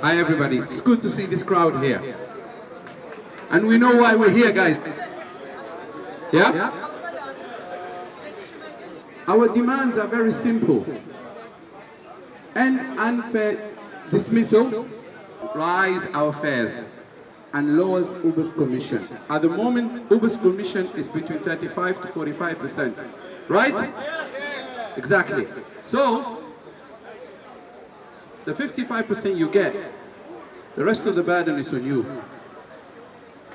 Hi everybody, it's good to see this crowd here. And we know why we're here, guys. Yeah? Our demands are very simple. End unfair dismissal, rise our fares, and lowers Uber's commission. At the moment, Uber's commission is between 35 to 45%. Right? Exactly. So, the 55% you get, the rest of the burden is on you.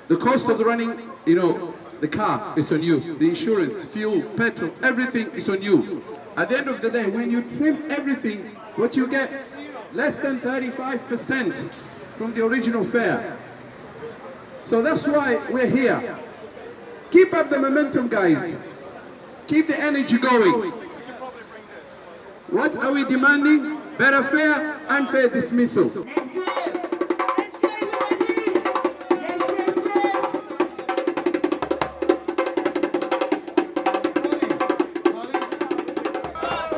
The cost of running, the car is on you. The insurance, fuel, petrol, everything is on you. At the end of the day, when you trim everything, what you get, less than 35% from the original fare. So that's why we're here. Keep up the momentum, guys. Keep the energy going. What are we demanding? Better fare, unfair dismissal. Let's go! Let's go,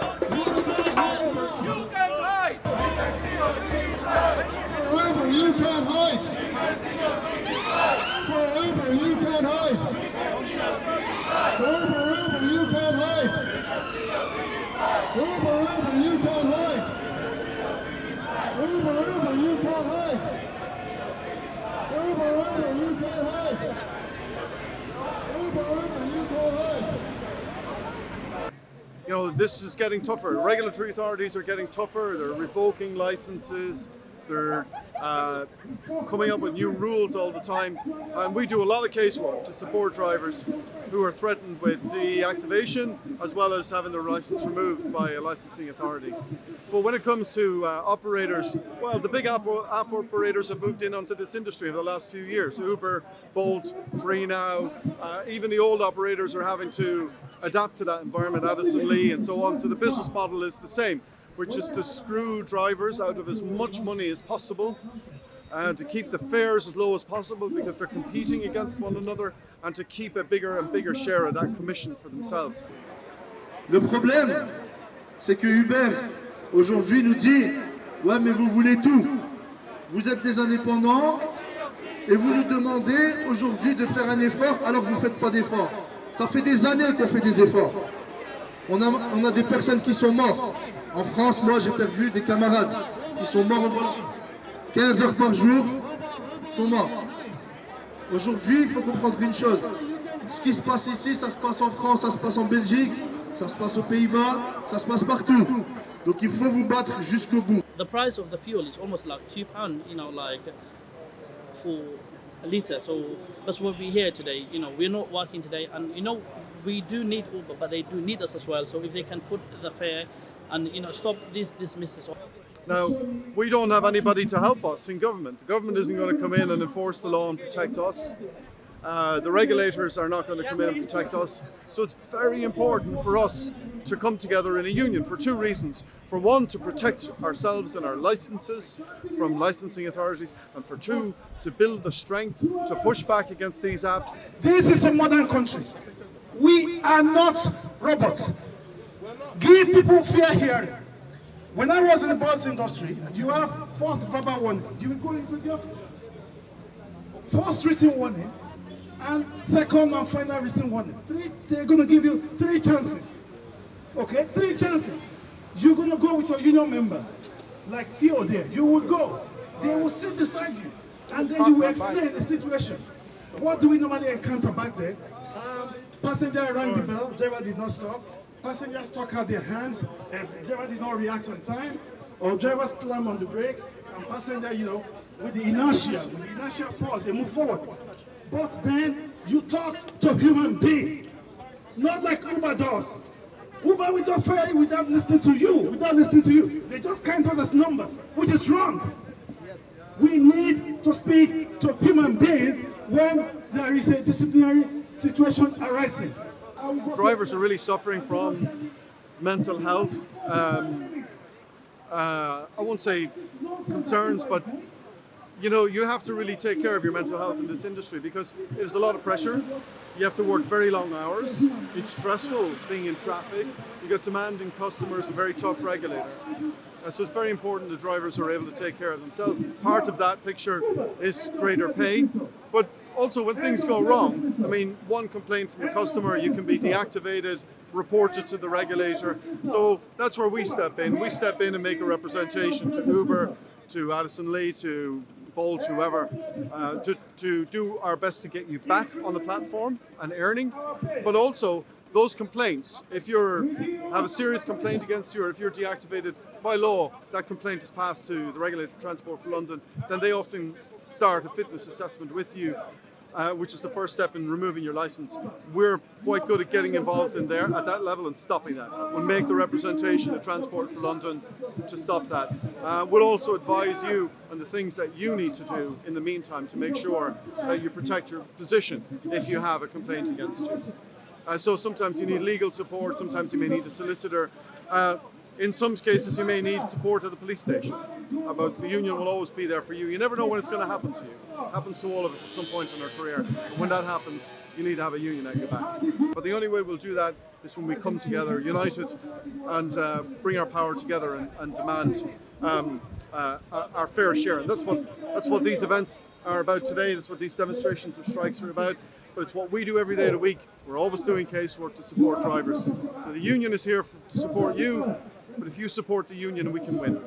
everybody! Yes, yes, yes! You can't hide! For Uber, you can't hide! For Uber, you can't hide! For Uber, you can't hide! Uber, you can't hide! Uber, you can't hide! Uber, you can't hide! Uber, you can't hide! You know, this is getting tougher. Regulatory authorities are getting tougher. They're revoking licenses. They're coming up with new rules all the time. And we do a lot of casework to support drivers who are threatened with deactivation as well as having their license removed by a licensing authority. But when it comes to operators, well, the big app operators have moved in onto this industry over the last few years. Uber, Bolt, FreeNow, even the old operators are having to adapt to that environment, Addison Lee and so on. So the business model is the same, which is to screw drivers out of as much money as possible and to keep the fares as low as possible because they're competing against one another and to keep a bigger and bigger share of that commission for themselves. Le problème, c'est que Uber, aujourd'hui, nous dit « Ouais, mais vous voulez tout. Vous êtes des indépendants et vous nous demandez aujourd'hui de faire un effort alors que vous ne faites pas d'effort. » Ça fait des années qu'on fait des efforts. On a des personnes qui sont mortes. En France, moi, j'ai perdu des camarades qui sont morts au volant. 15 heures par jour, sont morts. Aujourd'hui, il faut comprendre une chose. Ce qui se passe ici, ça se passe en France, ça se passe en Belgique, ça se passe aux Pays-Bas, ça se passe partout. Donc il faut vous battre jusqu'au bout. The price of the fuel is almost like £2, for a litre. So that's why we're here today. We're not working today, and we do need Uber, but they do need us as well. So if they can put the fare and stop these dismisses. Now, we don't have anybody to help us in government. The government isn't going to come in and enforce the law and protect us. The regulators are not going to come in and protect us. So it's very important for us to come together in a union for two reasons. For one, to protect ourselves and our licenses from licensing authorities, and for two, to build the strength to push back against these apps. This is a modern country. We are not robots. Give people fair hearing. When I was in the bus industry, you have first verbal warning. You will go into the office. First written warning, and second and final written warning. They're going to give you 3 chances. Okay, 3 chances. You're going to go with your union member, like Theo there. You will go. They will sit beside you, and then you will explain the situation. What do we normally encounter back there? Passenger rang the bell, driver did not stop. Passengers stuck out their hands, and driver did not react on time, or driver slammed on the brake, and passenger, with the inertia force, they move forward. But then you talk to human being, not like Uber does. Uber will just fire you without listening to you, They just count us as numbers, which is wrong. We need to speak to human beings when there is a disciplinary situation arising. Drivers are really suffering from mental health. I won't say concerns, but you have to really take care of your mental health in this industry because there's a lot of pressure. You have to work very long hours. It's stressful being in traffic. You got demanding customers, a very tough regulator. So it's very important the drivers are able to take care of themselves. Part of that picture is greater pay, but also when things go wrong, I mean, one complaint from a customer, you can be deactivated, reported to the regulator. So that's where we step in. We step in and make a representation to Uber, to Addison Lee, to Bolt, whoever, to do our best to get you back on the platform and earning, but also those complaints, if you have a serious complaint against you or if you're deactivated, by law, that complaint is passed to the regulator, Transport for London, then they often start a fitness assessment with you, which is the first step in removing your licence. We're quite good at getting involved in there at that level and stopping that. We'll make the representation of Transport for London to stop that. We'll also advise you on the things that you need to do in the meantime to make sure that you protect your position if you have a complaint against you. So sometimes you need legal support, sometimes you may need a solicitor. In some cases you may need support at the police station. But the union will always be there for you. You never know when it's going to happen to you. It happens to all of us at some point in our career. And when that happens, you need to have a union at your back. But the only way we'll do that is when we come together, united, and bring our power together and demand our fair share. And that's what these events are about today. That's what these demonstrations or strikes are about. But it's what we do every day of the week. We're always doing casework to support drivers. So the union is here to support you, but if you support the union, we can win.